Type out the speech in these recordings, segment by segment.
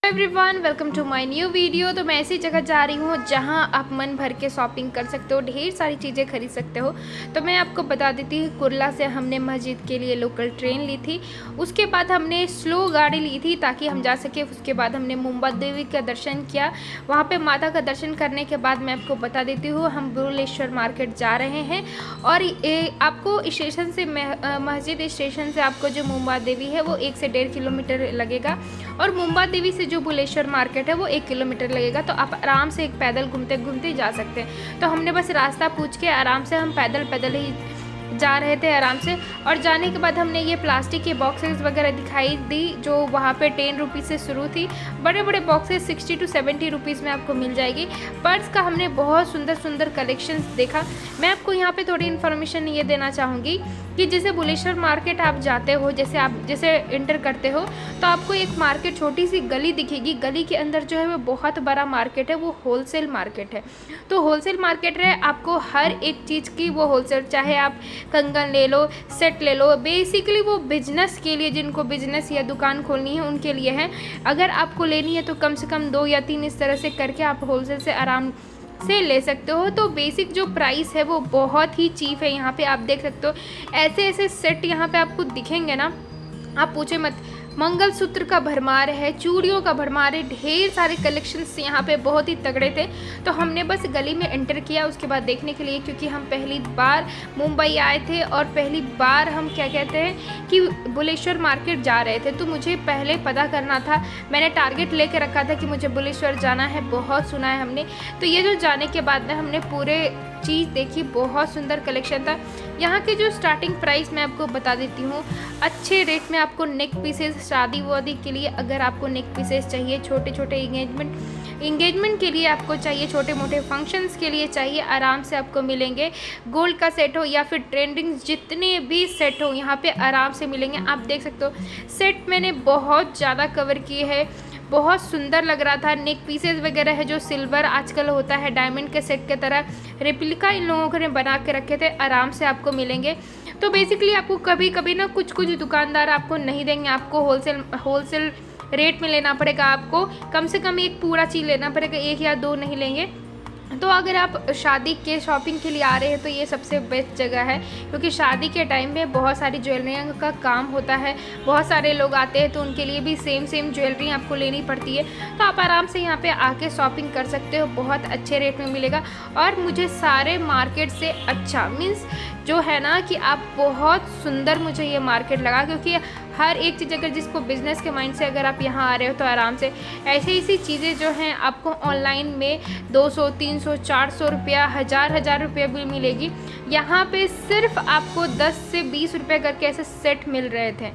Everyone welcome to my new video. तो मैं ऐसी जगह जा रही हूँ जहाँ आप मन भर के शॉपिंग कर सकते हो, ढेर सारी चीज़ें खरीद सकते हो। तो मैं आपको बता देती हूँ, कुर्ला से हमने मस्जिद के लिए लोकल ट्रेन ली थी, उसके बाद हमने स्लो गाड़ी ली थी ताकि हम जा सके। उसके बाद हमने मुंबा देवी का दर्शन किया। वहाँ पे माता का दर्शन करने के बाद मैं आपको बता देती हूँ, हम बुलेश्वर मार्केट जा रहे हैं। और आपको स्टेशन से मस्जिद स्टेशन से आपको जो मुंबा देवी है वो 1 से 1.5 किलोमीटर लगेगा, और मुंबा देवी से जो बुलेश्वर मार्केट है वो 1 किलोमीटर लगेगा। तो आप आराम से एक पैदल घूमते घूमते जा सकते हैं। तो हमने बस रास्ता पूछ के आराम से हम पैदल ही जा रहे थे आराम से। और जाने के बाद हमने ये प्लास्टिक के बॉक्सेस वगैरह दिखाई दी जो वहाँ पे 10 रुपीज़ से शुरू थी। बड़े बड़े बॉक्सेस 60 to 70 रुपीज़ में आपको मिल जाएगी। पर्स का हमने बहुत सुंदर सुंदर कलेक्शंस देखा। मैं आपको यहाँ पे थोड़ी इन्फॉर्मेशन ये देना चाहूँगी कि जैसे बुलेश्वर मार्केट आप जाते हो, जैसे इंटर करते हो तो आपको एक मार्केट, छोटी सी गली दिखेगी। गली के अंदर जो है वो बहुत बड़ा मार्केट है, वो होलसेल मार्केट है। तो होलसेल मार्केट है, आपको हर एक चीज़ की वो होलसेल, चाहे आप कंगन ले लो, सेट ले लो, बेसिकली वो बिजनेस के लिए, जिनको बिजनेस या दुकान खोलनी है उनके लिए है। अगर आपको लेनी है तो कम से कम 2 या 3 इस तरह से करके आप होलसेल से आराम से ले सकते हो। तो बेसिक जो प्राइस है वो बहुत ही चीप है। यहाँ पे आप देख सकते हो ऐसे ऐसे सेट यहाँ पे आपको दिखेंगे ना, आप पूछे मत। मंगलसूत्र का भरमार है, चूड़ियों का भरमार है, ढेर सारे कलेक्शंस यहाँ पे बहुत ही तगड़े थे। तो हमने बस गली में एंटर किया उसके बाद देखने के लिए, क्योंकि हम पहली बार मुंबई आए थे और पहली बार हम क्या कहते हैं कि बुलेश्वर मार्केट जा रहे थे। तो मुझे पहले पता करना था, मैंने टारगेट लेके रखा था कि मुझे बुलेश्वर जाना है, बहुत सुना है हमने। तो ये जो जाने के बाद में हमने पूरे चीज़ देखी, बहुत सुंदर कलेक्शन था। यहाँ के जो स्टार्टिंग प्राइस मैं आपको बता देती हूँ, अच्छे रेट में आपको नेक पीसेस, शादी वादी के लिए अगर आपको नेक पीसेस चाहिए, छोटे छोटे इंगेजमेंट के लिए आपको चाहिए, छोटे मोटे फंक्शंस के लिए चाहिए, आराम से आपको मिलेंगे। गोल्ड का सेट हो या फिर ट्रेंडिंग जितने भी सेट हो यहाँ पे आराम से मिलेंगे। आप देख सकते हो सेट मैंने बहुत ज़्यादा कवर किए हैं, बहुत सुंदर लग रहा था। नेक पीसेस वगैरह है जो सिल्वर आजकल होता है डायमंड के सेट की तरह, रेप्लिका इन लोगों ने बना के रखे थे, आराम से आपको मिलेंगे। तो बेसिकली आपको कभी कभी ना कुछ दुकानदार आपको नहीं देंगे, आपको होलसेल रेट में लेना पड़ेगा। आपको कम से कम एक पूरा चीज़ लेना पड़ेगा, 1 या 2 नहीं लेंगे। तो अगर आप शादी के शॉपिंग के लिए आ रहे हैं तो ये सबसे बेस्ट जगह है, क्योंकि शादी के टाइम में बहुत सारी ज्वेलरियों का काम होता है, बहुत सारे लोग आते हैं तो उनके लिए भी सेम ज्वेलरी आपको लेनी पड़ती है। तो आप आराम से यहाँ पे आके शॉपिंग कर सकते हो, बहुत अच्छे रेट में मिलेगा। और मुझे सारे मार्केट से अच्छा मीन्स जो है ना कि आप बहुत सुंदर मुझे ये मार्केट लगा, क्योंकि हर एक चीज़ अगर जिसको बिज़नेस के माइंड से अगर आप यहाँ आ रहे हो तो आराम से ऐसी चीज़ें जो हैं आपको ऑनलाइन में 200, 300, 400 रुपया, हज़ार रुपये भी मिलेगी। यहाँ पे सिर्फ आपको 10 से 20 रुपये करके ऐसे सेट मिल रहे थे।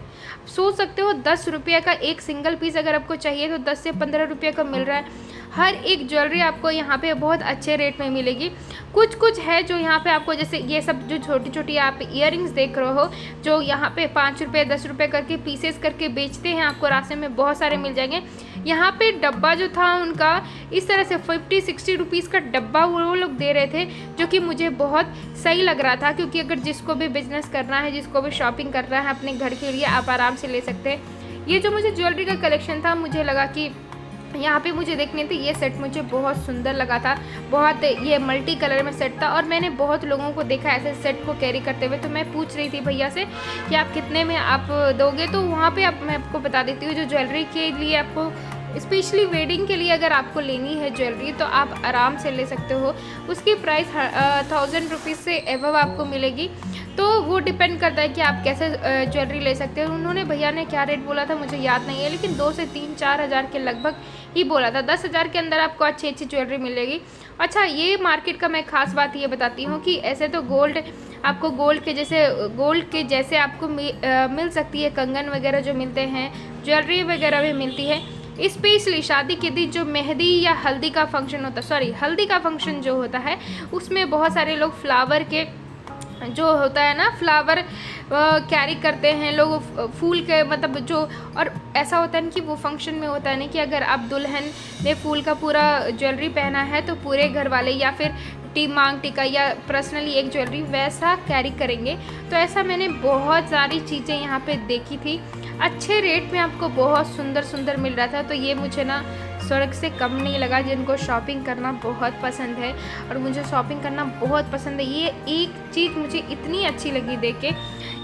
सोच सकते हो 10 रुपये का एक सिंगल पीस अगर आपको चाहिए तो 10 से 15 रुपये का मिल रहा है। हर एक ज्वेलरी आपको यहाँ पे बहुत अच्छे रेट में मिलेगी। कुछ है जो यहाँ पे आपको, जैसे ये सब जो छोटी छोटी आप इयररिंग्स देख रहे हो, जो यहाँ पे 5 रुपये 10 रुपये करके पीसेस करके बेचते हैं, आपको रास्ते में बहुत सारे मिल जाएंगे। यहाँ पे डब्बा जो था उनका इस तरह से 50-60 रुपीज़ का डब्बा वो लोग दे रहे थे, जो कि मुझे बहुत सही लग रहा था। क्योंकि अगर जिसको भी बिजनेस करना है, जिसको भी शॉपिंग करना है अपने घर के लिए, आप आराम से ले सकते हैं। ये जो मुझे ज्वेलरी का कलेक्शन था, मुझे लगा कि यहाँ पे मुझे देखने थे, ये सेट मुझे बहुत सुंदर लगा था, बहुत ये मल्टी कलर में सेट था। और मैंने बहुत लोगों को देखा ऐसे सेट को कैरी करते हुए। तो मैं पूछ रही थी भैया से कि आप कितने में आप दोगे। तो वहाँ पे मैं आपको बता देती हूँ, जो ज्वेलरी के लिए आपको स्पेशली वेडिंग के लिए अगर आपको लेनी है ज्वेलरी तो आप आराम से ले सकते हो। उसकी प्राइस 1000 रुपीज़ से एवव आपको मिलेगी। तो वो डिपेंड करता है कि आप कैसे ज्वेलरी ले सकते हो। उन्होंने, भैया ने क्या रेट बोला था मुझे याद नहीं है, लेकिन 2 से 3-4 हज़ार के लगभग ही बोला था। 10,000 के अंदर आपको अच्छी ज्वेलरी मिलेगी। अच्छा, ये मार्केट का मैं ख़ास बात ये बताती हूँ कि ऐसे तो आपको गोल्ड के जैसे आपको मिल सकती है, कंगन वगैरह जो मिलते हैं, ज्वेलरी वगैरह भी मिलती है। स्पेशली शादी के दिन जो मेहंदी या हल्दी का फंक्शन जो होता है, उसमें बहुत सारे लोग फ्लावर के जो होता है ना, फ्लावर कैरी करते हैं लोग, फूल के मतलब जो। और ऐसा होता है ना कि वो फंक्शन में होता है ना कि अगर आप दुल्हन ने फूल का पूरा ज्वेलरी पहना है तो पूरे घर वाले या फिर मांग टीका या पर्सनली एक ज्वेलरी वैसा कैरी करेंगे। तो ऐसा मैंने बहुत सारी चीज़ें यहाँ पे देखी थी। अच्छे रेट में आपको बहुत सुंदर सुंदर मिल रहा था। तो ये मुझे ना स्वर्ग से कम नहीं लगा। जिनको शॉपिंग करना बहुत पसंद है और मुझे शॉपिंग करना बहुत पसंद है, ये एक चीज़ मुझे इतनी अच्छी लगी देख के।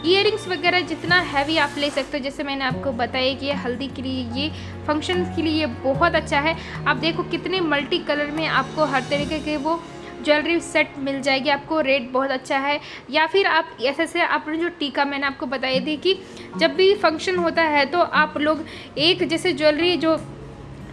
ईयरिंग्स वगैरह जितना हैवी आप ले सकते हो, जैसे मैंने आपको बताया कि ये हल्दी के लिए, ये फंक्शन के लिए ये बहुत अच्छा है। आप देखो कितने मल्टी कलर में आपको हर तरीके के वो ज्वेलरी सेट मिल जाएगी। आपको रेट बहुत अच्छा है। या फिर आप ऐसे आपने जो टीका मैंने आपको बताई थी कि जब भी फंक्शन होता है तो आप लोग एक जैसे ज्वेलरी, जो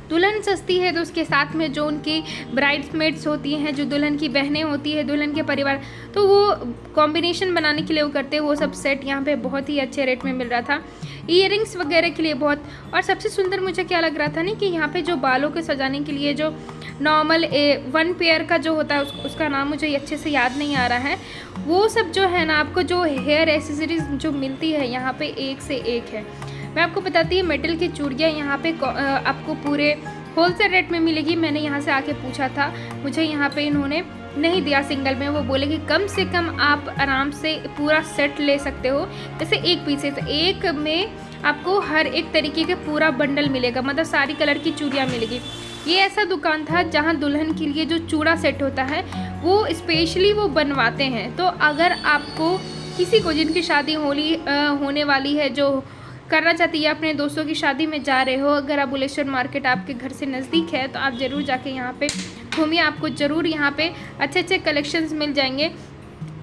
दुल्हन सस्ती है तो उसके साथ में जो उनकी ब्राइड्समेड्स होती हैं, जो दुल्हन की बहनें होती है, दुल्हन के परिवार, तो वो कॉम्बिनेशन बनाने के लिए वो करते हैं। वो सब सेट यहाँ पे बहुत ही अच्छे रेट में मिल रहा था। ईयरिंग्स वगैरह के लिए बहुत, और सबसे सुंदर मुझे क्या लग रहा था ना कि यहाँ पे जो बालों के सजाने के लिए जो नॉर्मल वन पेयर का जो होता है उसका नाम मुझे अच्छे से याद नहीं आ रहा है, वो सब जो है ना आपको जो हेयर एसेसरीज जो मिलती है यहाँ पे एक से एक है। मैं आपको बताती हूँ मेटल की चूड़ियाँ यहाँ पे आपको पूरे होलसेल रेट में मिलेगी। मैंने यहाँ से आके पूछा था, मुझे यहाँ पे इन्होंने नहीं दिया सिंगल में, वो बोले कि कम से कम आप आराम से पूरा सेट ले सकते हो। जैसे एक पीस है तो एक में आपको हर एक तरीके के पूरा बंडल मिलेगा, मतलब सारी कलर की चूड़ियाँ मिलेगी। ये ऐसा दुकान था जहाँ दुल्हन के लिए जो चूड़ा सेट होता है वो स्पेशली वो बनवाते हैं। तो अगर आपको किसी को जिनकी शादी होने वाली है, जो करना चाहती है, अपने दोस्तों की शादी में जा रहे हो, अगर आप बुलेश्वर मार्केट आपके घर से नज़दीक है तो आप ज़रूर जाके यहाँ पे घूमिए। आपको ज़रूर यहाँ पे अच्छे अच्छे कलेक्शंस मिल जाएंगे।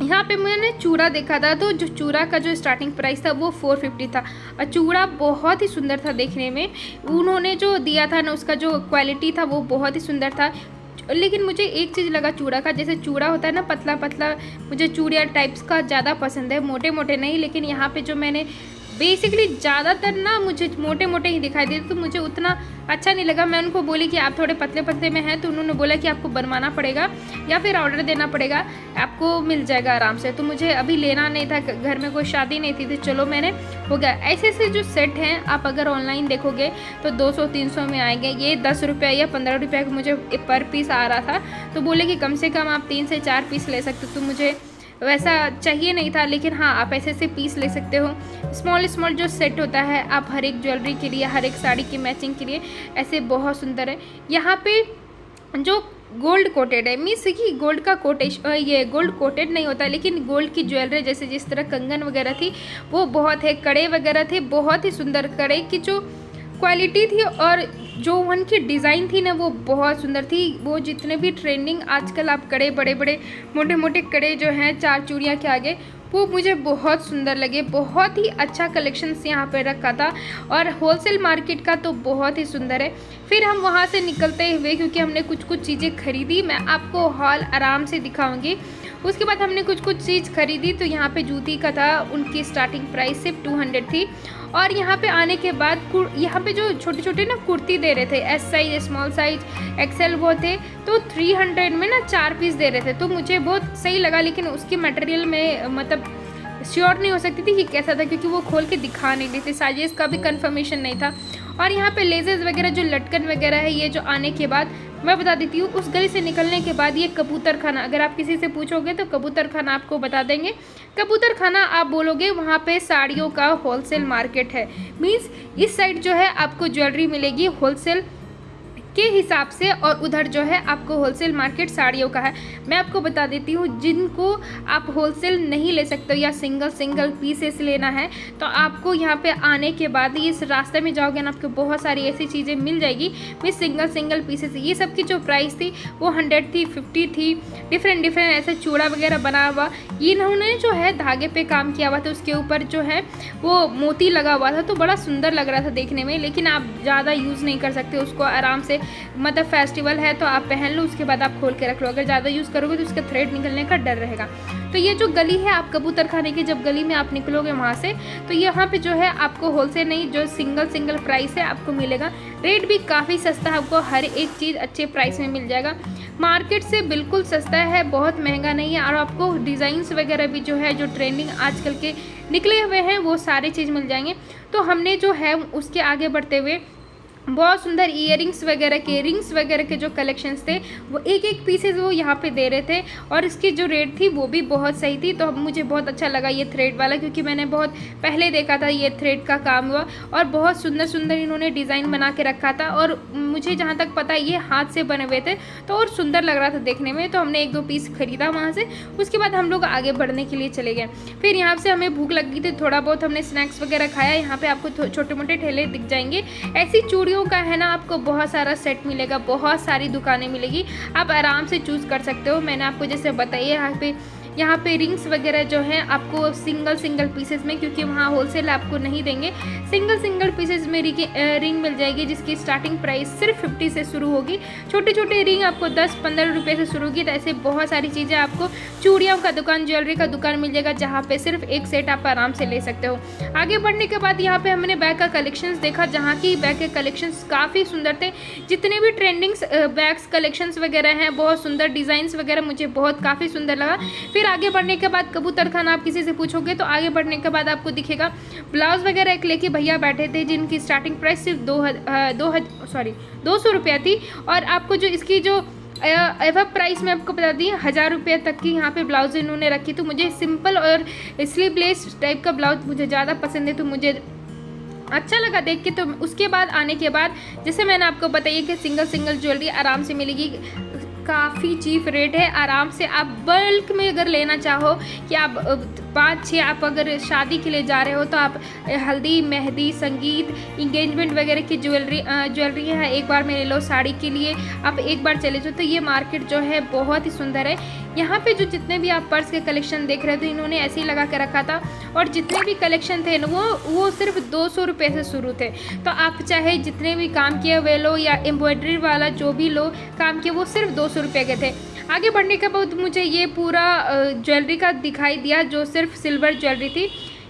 यहाँ पे मैंने चूड़ा देखा था, तो जो चूड़ा का जो स्टार्टिंग प्राइस था वो 450 था और चूड़ा बहुत ही सुंदर था देखने में। उन्होंने जो दिया था ना उसका जो क्वालिटी था वो बहुत ही सुंदर था। लेकिन मुझे एक चीज़ लगा चूड़ा का, जैसे चूड़ा होता है ना पतला पतला, मुझे चूड़िया टाइप्स का ज़्यादा पसंद है, मोटे मोटे नहीं। लेकिन यहाँ पे जो मैंने बेसिकली ज़्यादातर ना मुझे मोटे मोटे ही दिखाई देते, तो मुझे उतना अच्छा नहीं लगा। मैं उनको बोली कि आप थोड़े पतले पतले में हैं, तो उन्होंने बोला कि आपको बनवाना पड़ेगा या फिर ऑर्डर देना पड़ेगा, आपको मिल जाएगा आराम से। तो मुझे अभी लेना नहीं था, घर में कोई शादी नहीं थी, तो चलो मैंने हो गया। ऐसे ऐसे जो सेट हैं आप अगर ऑनलाइन देखोगे तो 200-300 में आएंगे। ये 10 रुपये या 15 रुपये का मुझे पर पीस आ रहा था, तो बोले कि कम से कम आप 3 से 4 पीस ले सकते हो। तो मुझे वैसा चाहिए नहीं था, लेकिन हाँ आप ऐसे ऐसे पीस ले सकते हो। स्मॉल जो सेट होता है आप हर एक ज्वेलरी के लिए, हर एक साड़ी की मैचिंग के लिए, ऐसे बहुत सुंदर है। यहाँ पे जो गोल्ड कोटेड है, मीन्स कि गोल्ड का ये गोल्ड कोटेड नहीं होता, लेकिन गोल्ड की ज्वेलरी जैसे जिस तरह कंगन वगैरह थी वो बहुत है, कड़े वगैरह थे, बहुत ही सुंदर कड़े की जो क्वालिटी थी और जो उनकी डिज़ाइन थी ना वो बहुत सुंदर थी। वो जितने भी ट्रेंडिंग आजकल आप कड़े, बड़े बड़े मोटे मोटे कड़े जो हैं 4 चूड़ियाँ के आगे, वो मुझे बहुत सुंदर लगे। बहुत ही अच्छा कलेक्शंस यहाँ पे रखा था और होलसेल मार्केट का तो बहुत ही सुंदर है। फिर हम वहाँ से निकलते हुए, क्योंकि हमने कुछ चीज़ें खरीदी, मैं आपको हॉल आराम से दिखाऊंगी। उसके बाद हमने कुछ चीज़ खरीदी। तो यहाँ पे जूती का था, उनकी स्टार्टिंग प्राइस सिर्फ 200 थी। और यहाँ पे आने के बाद यहाँ पे जो छोटे छोटे ना कुर्ती दे रहे थे, S size, small size, XL वो थे, तो 300 में ना 4 पीस दे रहे थे। तो मुझे बहुत सही लगा, लेकिन उसकी मटेरियल में मतलब श्योर नहीं हो सकती थी कि कैसा था, क्योंकि वो खोल के दिखा नहीं रही थी, साइजेस का भी कंफर्मेशन नहीं था। और यहाँ पे लेसेस वगैरह जो लटकन वगैरह है, ये जो आने के बाद मैं बता देती हूँ, उस गली से निकलने के बाद ये कबूतर खाना, अगर आप किसी से पूछोगे तो कबूतर खाना आपको बता देंगे। कबूतर खाना आप बोलोगे, वहाँ पे साड़ियों का होलसेल मार्केट है। मीन्स इस साइड जो है आपको ज्वेलरी मिलेगी होलसेल के हिसाब से, और उधर जो है आपको होलसेल मार्केट साड़ियों का है। मैं आपको बता देती हूँ, जिनको आप होलसेल नहीं ले सकते हो या सिंगल पीसेस लेना है, तो आपको यहाँ पे आने के बाद इस रास्ते में जाओगे ना, आपको बहुत सारी ऐसी चीज़ें मिल जाएगी भी सिंगल पीसेस। ये सब की जो प्राइस थी वो 100 थी, 50 थी, डिफरेंट ऐसे चूड़ा वगैरह बना हुआ। ये इन्होंने जो है धागे पे काम किया हुआ था, उसके ऊपर जो है वो मोती लगा हुआ था, तो बड़ा सुंदर लग रहा था देखने में। लेकिन आप ज़्यादा यूज़ नहीं कर सकते उसको, आराम से, मतलब फेस्टिवल है तो आप पहन लो, उसके बाद आप खोल के रख लो। अगर ज़्यादा यूज़ करोगे तो उसका थ्रेड निकलने का डर रहेगा। तो ये जो गली है, आप कबूतर खाने की जब गली में आप निकलोगे वहाँ से, तो यहाँ पे जो है आपको होलसेल नहीं, जो सिंगल प्राइस है आपको मिलेगा। रेट भी काफ़ी सस्ता है, आपको हर एक चीज़ अच्छे प्राइस में मिल जाएगा। मार्केट से बिल्कुल सस्ता है, बहुत महंगा नहीं है। और आपको डिज़ाइंस वगैरह भी जो है, जो ट्रेंडिंग आजकल के निकले हुए हैं, वो सारे चीज़ मिल जाएंगे। तो हमने जो है उसके आगे बढ़ते हुए बहुत सुंदर इयरिंग्स वगैरह के, रिंग्स वगैरह के जो कलेक्शंस थे वो एक एक पीसेस वो यहाँ पे दे रहे थे, और इसकी जो रेट थी वो भी बहुत सही थी। तो मुझे बहुत अच्छा लगा ये थ्रेड वाला, क्योंकि मैंने बहुत पहले देखा था ये थ्रेड का काम हुआ, और बहुत सुंदर सुंदर इन्होंने डिज़ाइन बना के रखा था, और मुझे जहाँ तक पता ये हाथ से बने हुए थे तो और सुंदर लग रहा था देखने में। तो हमने 1-2 पीस खरीदा वहाँ से। उसके बाद हम लोग आगे बढ़ने के लिए चले गए। फिर यहाँ से हमें भूख लगी थी, थोड़ा बहुत हमने स्नैक्स वगैरह खाया। यहाँ पे आपको छोटे मोटे ठेले दिख जाएंगे। ऐसी चूड़ियों का है ना, आपको बहुत सारा सेट मिलेगा, बहुत सारी दुकानें मिलेगी, आप आराम से चूज़ कर सकते हो। मैंने आपको जैसे बताइए यहाँ पे रिंग्स वगैरह जो हैं आपको सिंगल पीसेस में, क्योंकि वहाँ होलसेल आपको नहीं देंगे, सिंगल पीसेस में रिंग मिल जाएगी, जिसकी स्टार्टिंग प्राइस सिर्फ 50 से शुरू होगी। छोटे छोटे रिंग आपको 10-15 रुपये से शुरू होगी। तो ऐसे बहुत सारी चीज़ें आपको चूड़ियों का दुकान, ज्वेलरी का दुकान मिल जाएगा, जहाँ पे सिर्फ एक सेट आप आराम से ले सकते हो। आगे बढ़ने के बाद यहाँ पे हमने बैग का कलेक्शंस देखा, जहाँ की बैग के कलेक्शंस काफ़ी सुंदर थे। जितने भी ट्रेंडिंग बैग्स कलेक्शंस वगैरह हैं, बहुत सुंदर डिज़ाइंस वगैरह मुझे बहुत काफ़ी सुंदर लगा। फिर आगे बढ़ने के बाद कबूतर खाना आप किसी से पूछोगे तो आगे बढ़ने के बाद आपको दिखेगा ब्लाउज वगैरह एक लेके भैया बैठे थे, जिनकी स्टार्टिंग प्राइस सिर्फ 200 रुपया थी। और आपको जो इसकी जो एवं प्राइस में आपको बता दी 1000 रुपये तक की यहाँ पे ब्लाउज इन्होंने रखी। तो मुझे सिंपल और स्लीवलेस टाइप का ब्लाउज मुझे ज़्यादा पसंद है, तो मुझे अच्छा लगा देख के। तो उसके बाद आने के बाद जैसे मैंने आपको बताइए कि सिंगल ज्वेलरी आराम से मिलेगी, काफ़ी चीप रेट है। आराम से आप बल्क में अगर लेना चाहो कि आप 5-6 आप अगर शादी के लिए जा रहे हो, तो आप हल्दी, मेहंदी, संगीत, इंगेजमेंट वगैरह की ज्वेलरी है, एक बार में ले लो। साड़ी के लिए आप एक बार चले जाओ। तो ये मार्केट जो है बहुत ही सुंदर है। यहाँ पे जो जितने भी आप पर्स के कलेक्शन देख रहे थे, इन्होंने ऐसे ही लगा के रखा था, और जितने भी कलेक्शन थे ना वो सिर्फ 200 रुपये से शुरू थे। तो आप चाहे जितने भी काम किए हुए लो या एम्ब्रॉयडरी वाला जो भी लो काम किए, वो सिर्फ 200 रुपये के थे। आगे बढ़ने के बाद मुझे ये पूरा ज्वेलरी का दिखाई दिया, जो सिर्फ सिल्वर ज्वेलरी थी।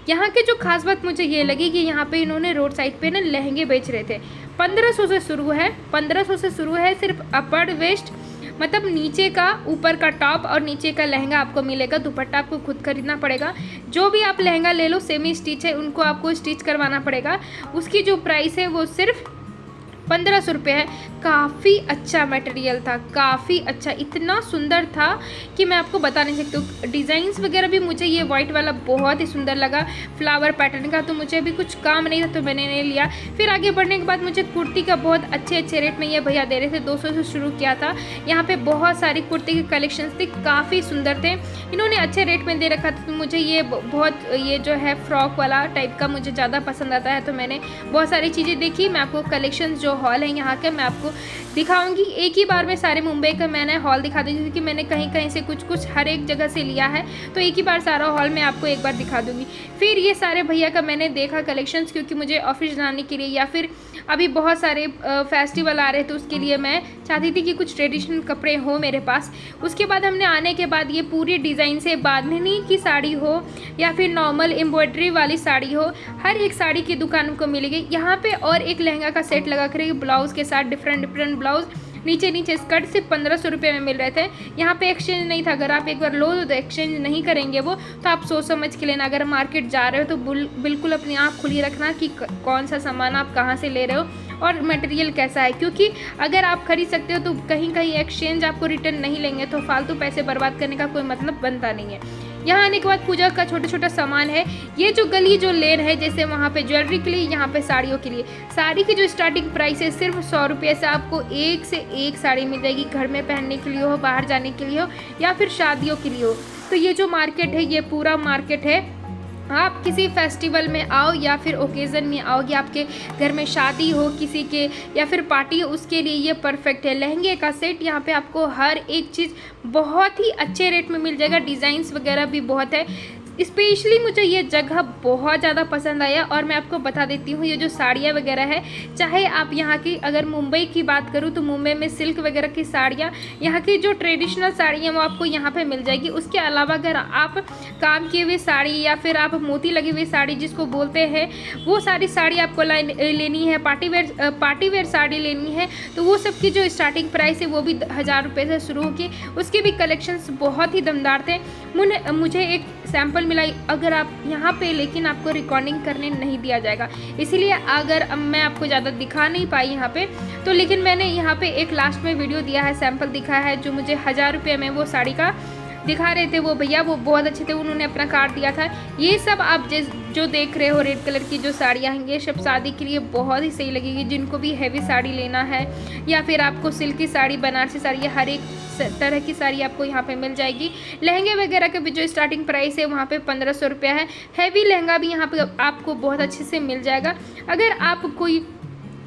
यहाँ की जो खास बात मुझे ये लगी कि यहाँ पे इन्होंने रोड साइड पे ना लहंगे बेच रहे थे। 1500 से शुरू है, 1500 से शुरू है सिर्फ अपर वेस्ट, मतलब नीचे का, ऊपर का टॉप और नीचे का लहंगा आपको मिलेगा। दुपट्टा आपको खुद खरीदना पड़ेगा। जो भी आप लहंगा ले लो सेमी स्टिच है, उनको आपको स्टिच करवाना पड़ेगा। उसकी जो प्राइस है वो सिर्फ 1500 रुपये है। काफ़ी अच्छा मटेरियल था, काफ़ी अच्छा, इतना सुंदर था कि मैं आपको बता नहीं सकती हूँ। डिज़ाइंस वगैरह भी मुझे ये वाइट वाला बहुत ही सुंदर लगा, फ्लावर पैटर्न का। तो मुझे अभी कुछ काम नहीं था तो मैंने नहीं लिया। फिर आगे बढ़ने के बाद मुझे कुर्ती का बहुत अच्छे रेट में ये भैया दे रहे थे। 200 से शुरू किया था। यहाँ पे बहुत सारी कुर्ती के कलेक्शंस थे, काफ़ी सुंदर थे, इन्होंने अच्छे रेट में दे रखा था। तो मुझे ये जो है फ्रॉक वाला टाइप का मुझे ज़्यादा पसंद आता है। तो मैंने बहुत सारी चीज़ें देखी। मैं आपको कलेक्शन जो हॉल है यहाँ के मैं आपको दिखाऊंगी। एक ही बार में सारे मुंबई का मैंने हॉल दिखा दूंगी, क्योंकि मैंने कहीं से कुछ हर एक जगह से लिया है। तो एक ही बार सारा हॉल मैं आपको एक बार दिखा दूंगी। फिर ये सारे भैया का मैंने देखा कलेक्शंस, क्योंकि मुझे ऑफिस जाने के लिए या फिर अभी बहुत सारे फेस्टिवल आ रहे थे, उसके लिए मैं चाहती थी कि कुछ ट्रेडिशनल कपड़े हो मेरे पास। उसके बाद हमने आने के बाद ये पूरी डिज़ाइन से बांधनी की साड़ी हो या फिर नॉर्मल एम्ब्रॉयडरी वाली साड़ी हो, हर एक साड़ी की दुकान को मिलेगी यहाँ पे। और एक लहंगा का सेट लगा कर ब्लाउज के साथ डिफरेंट ब्लाउज, नीचे स्कर्ट सिर्फ 1500 रुपये में मिल रहे थे। यहाँ पे एक्सचेंज नहीं था। अगर आप एक बार लो तो एक्सचेंज नहीं करेंगे वो, तो आप सोच समझ के लेना। अगर मार्केट जा रहे हो तो बिल्कुल अपनी आँख खुली रखना कि कौन सा सामान आप कहाँ से ले रहे हो और मटेरियल कैसा है, क्योंकि अगर आप खरीद सकते हो तो कहीं एक्सचेंज आपको रिटर्न नहीं लेंगे, तो फालतू पैसे बर्बाद करने का कोई मतलब बनता नहीं है। यहाँ आने के बाद पूजा का छोटा सामान है। ये जो गली जो लेन है, जैसे वहाँ पे ज्वेलरी के लिए, यहाँ पे साड़ियों के लिए। साड़ी की जो स्टार्टिंग प्राइस है सिर्फ 100 रुपये से आपको एक से एक साड़ी मिल जाएगी। घर में पहनने के लिए हो, बाहर जाने के लिए हो, या फिर शादियों के लिए हो। तो ये जो मार्केट है, ये पूरा मार्केट है। आप किसी फेस्टिवल में आओ या फिर ओकेज़न में आओगे, आपके घर में शादी हो किसी के या फिर पार्टी हो, उसके लिए ये परफेक्ट है। लहंगे का सेट यहाँ पे आपको हर एक चीज़ बहुत ही अच्छे रेट में मिल जाएगा। डिज़ाइंस वगैरह भी बहुत है। स्पेशली मुझे ये जगह बहुत ज़्यादा पसंद आया। और मैं आपको बता देती हूँ, ये जो साड़ियाँ वगैरह है, चाहे आप यहाँ की, अगर मुंबई की बात करूँ तो मुंबई में सिल्क वगैरह की साड़ियाँ, यहाँ की जो ट्रेडिशनल साड़ियाँ वो आपको यहाँ पे मिल जाएगी। उसके अलावा अगर आप काम किए हुए साड़ी या फिर आप मोती लगी हुई साड़ी जिसको बोलते हैं, वो सारी साड़ी आपको लेनी है, पार्टी वेयर साड़ी लेनी है, तो वो सब की जो स्टार्टिंग प्राइस है वो भी 1000 रुपये से शुरू होगी। उसके भी कलेक्शंस बहुत ही दमदार थे। मुझे एक सैंपल मिला अगर आप यहाँ पे, लेकिन आपको रिकॉर्डिंग करने नहीं दिया जाएगा। इसीलिए अगर मैं आपको ज़्यादा दिखा नहीं पाई यहाँ पे, तो लेकिन मैंने यहाँ पे एक लास्ट में वीडियो दिया है, सैंपल दिखाया है, जो मुझे 1000 रुपये में वो साड़ी का दिखा रहे थे वो भैया, वो बहुत अच्छे थे, उन्होंने अपना कार्ड दिया था। ये सब आप जो देख रहे हो रेड कलर की जो साड़ियाँ हैं, ये सब शादी के लिए बहुत ही सही लगेगी। जिनको भी हैवी साड़ी लेना है या फिर आपको सिल्की साड़ी, बनारसी साड़ी, या हर एक तरह की साड़ी आपको यहाँ पे मिल जाएगी। लहंगे वगैरह के भी जो स्टार्टिंग प्राइस है वहाँ पे 1500 रुपया है। हैवी लहंगा भी यहाँ पे आपको बहुत अच्छे से मिल जाएगा। अगर आप कोई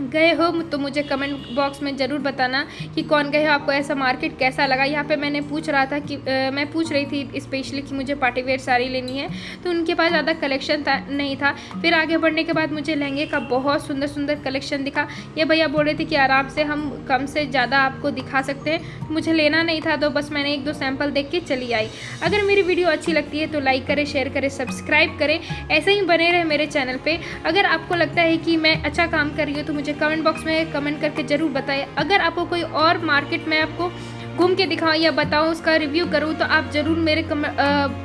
गए हो तो मुझे कमेंट बॉक्स में ज़रूर बताना कि कौन गए हो, आपको ऐसा मार्केट कैसा लगा। यहाँ पे मैंने पूछ रहा था कि मैं पूछ रही थी स्पेशली कि मुझे पार्टी वेयर साड़ी लेनी है, तो उनके पास ज़्यादा कलेक्शन नहीं था। फिर आगे बढ़ने के बाद मुझे लहंगे का बहुत सुंदर सुंदर कलेक्शन दिखा। ये भैया बोल रहे थे कि आराम से हम कम से ज़्यादा आपको दिखा सकते हैं, मुझे लेना नहीं था, तो बस मैंने 1-2 सैंपल देख के चली आई। अगर मेरी वीडियो अच्छी लगती है तो लाइक करें, शेयर करें, सब्सक्राइब करें, ऐसे ही बने रहे मेरे चैनल पर। अगर आपको लगता है कि मैं अच्छा काम कर रही हूँ तो मुझे कमेंट बॉक्स में कमेंट करके ज़रूर बताएं। अगर आपको कोई और मार्केट में आपको घूम के दिखाऊं या बताऊं, उसका रिव्यू करूं, तो आप ज़रूर मेरे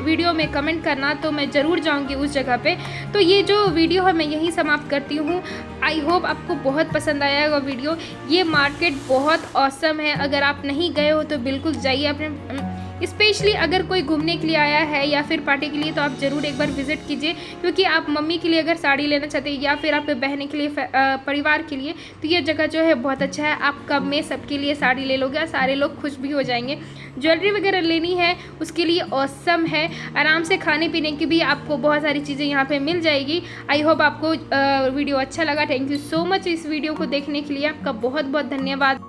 वीडियो में कमेंट करना, तो मैं ज़रूर जाऊंगी उस जगह पे। तो ये जो वीडियो है मैं यहीं समाप्त करती हूँ। आई होप आपको बहुत पसंद आएगा वीडियो। ये मार्केट बहुत ऑसम है, अगर आप नहीं गए हो तो बिल्कुल जाइए अपने, स्पेशली अगर कोई घूमने के लिए आया है या फिर पार्टी के लिए, तो आप ज़रूर एक बार विजिट कीजिए। क्योंकि आप मम्मी के लिए अगर साड़ी लेना चाहते हैं या फिर आप बहन के लिए, परिवार के लिए, तो ये जगह जो है बहुत अच्छा है। आप कब में सबके लिए साड़ी ले लोगे, सारे लोग खुश भी हो जाएंगे। ज्वेलरी वगैरह लेनी है उसके लिए ऑसम है। आराम से खाने पीने की भी आपको बहुत सारी चीज़ें यहाँ पे मिल जाएगी। आई होप आपको वीडियो अच्छा लगा। थैंक यू सो मच इस वीडियो को देखने के लिए, आपका बहुत बहुत धन्यवाद।